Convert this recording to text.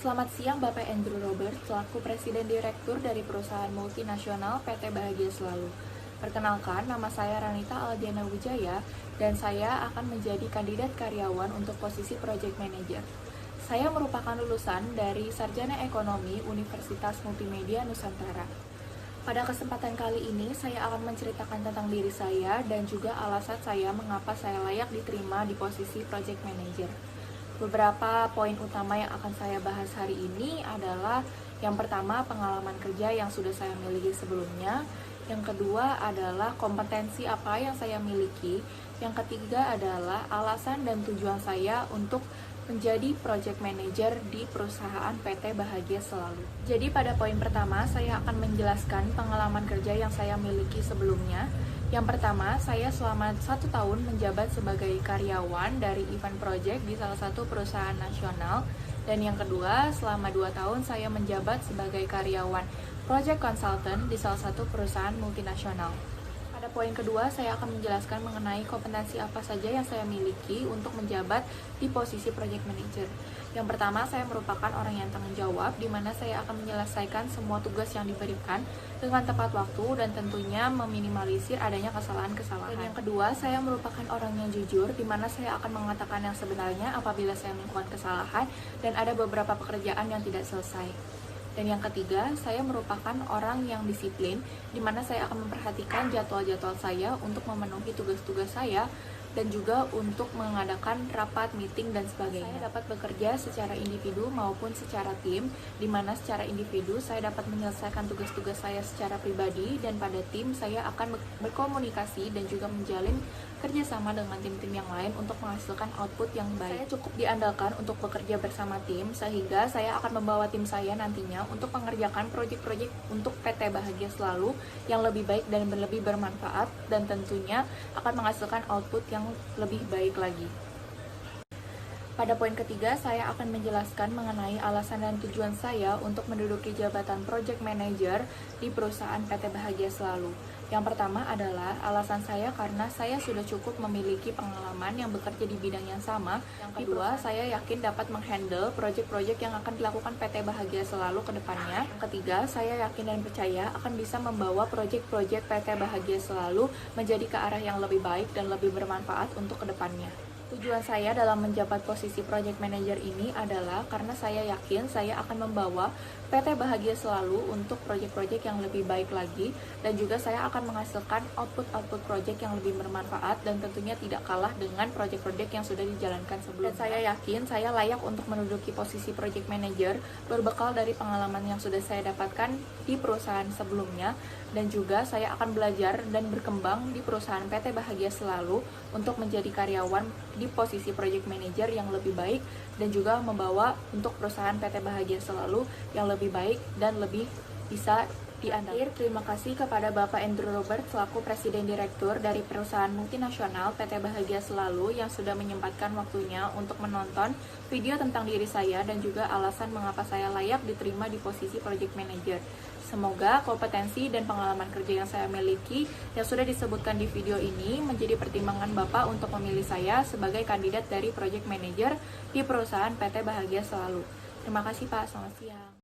Selamat siang Bapak Andrew Robert, selaku Presiden Direktur dari perusahaan multinasional PT Bahagia Selalu. Perkenalkan, nama saya Ranita Aldiana Wijaya dan saya akan menjadi kandidat karyawan untuk posisi Project Manager. Saya merupakan lulusan dari Sarjana Ekonomi Universitas Multimedia Nusantara. Pada kesempatan kali ini, saya akan menceritakan tentang diri saya dan juga alasan saya mengapa saya layak diterima di posisi Project Manager. Beberapa poin utama yang akan saya bahas hari ini adalah yang pertama, pengalaman kerja yang sudah saya miliki sebelumnya. Yang kedua adalah kompetensi apa yang saya miliki. Yang ketiga adalah alasan dan tujuan saya untuk menjadi project manager di perusahaan PT Bahagia Selalu. Jadi pada poin pertama, saya akan menjelaskan pengalaman kerja yang saya miliki sebelumnya. Yang pertama, saya selama 1 tahun menjabat sebagai karyawan dari event project di salah satu perusahaan nasional. Dan yang kedua, selama 2 tahun saya menjabat sebagai karyawan project consultant di salah satu perusahaan multinasional. Pada poin kedua, saya akan menjelaskan mengenai kompetensi apa saja yang saya miliki untuk menjabat di posisi project manager. Yang pertama, saya merupakan orang yang tanggung jawab, di mana saya akan menyelesaikan semua tugas yang diberikan dengan tepat waktu dan tentunya meminimalisir adanya kesalahan-kesalahan. Dan yang kedua, saya merupakan orang yang jujur, di mana saya akan mengatakan yang sebenarnya apabila saya melakukan kesalahan dan ada beberapa pekerjaan yang tidak selesai. Dan yang ketiga, saya merupakan orang yang disiplin, di mana saya akan memperhatikan jadwal-jadwal saya untuk memenuhi tugas-tugas saya, dan juga untuk mengadakan rapat, meeting, dan sebagainya. Saya dapat bekerja secara individu maupun secara tim, di mana secara individu saya dapat menyelesaikan tugas-tugas saya secara pribadi, dan pada tim saya akan berkomunikasi dan juga menjalin kerjasama dengan tim-tim yang lain untuk menghasilkan output yang baik. Saya cukup diandalkan untuk bekerja bersama tim, sehingga saya akan membawa tim saya nantinya untuk mengerjakan proyek-proyek untuk PT Bahagia Selalu yang lebih baik dan lebih bermanfaat, dan tentunya akan menghasilkan output yang lebih baik lagi. Pada poin ketiga, saya akan menjelaskan mengenai alasan dan tujuan saya untuk menduduki jabatan Project Manager di perusahaan PT Bahagia Selalu. Yang pertama adalah alasan saya karena saya sudah cukup memiliki pengalaman yang bekerja di bidang yang sama. Yang kedua, saya yakin dapat menghandle proyek-proyek yang akan dilakukan PT Bahagia Selalu ke depannya. Yang ketiga, saya yakin dan percaya akan bisa membawa proyek-proyek PT Bahagia Selalu menjadi ke arah yang lebih baik dan lebih bermanfaat untuk ke depannya. Tujuan saya dalam menjabat posisi project manager ini adalah karena saya yakin saya akan membawa PT Bahagia Selalu untuk proyek-proyek yang lebih baik lagi, dan juga saya akan menghasilkan output proyek yang lebih bermanfaat dan tentunya tidak kalah dengan proyek-proyek yang sudah dijalankan sebelumnya. Dan saya yakin saya layak untuk menduduki posisi project manager berbekal dari pengalaman yang sudah saya dapatkan di perusahaan sebelumnya, dan juga saya akan belajar dan berkembang di perusahaan PT Bahagia Selalu untuk menjadi karyawan di posisi project manager yang lebih baik, dan juga membawa untuk perusahaan PT Bahagia Selalu yang lebih baik dan lebih bisa diandalkan. Terima kasih kepada Bapak Andrew Robert selaku Presiden Direktur dari perusahaan multinasional PT Bahagia Selalu yang sudah menyempatkan waktunya untuk menonton video tentang diri saya dan juga alasan mengapa saya layak diterima di posisi project manager. Semoga kompetensi dan pengalaman kerja yang saya miliki yang sudah disebutkan di video ini menjadi pertimbangan Bapak untuk memilih saya sebagai kandidat dari project manager di perusahaan PT Bahagia Selalu. Terima kasih Pak, selamat siang.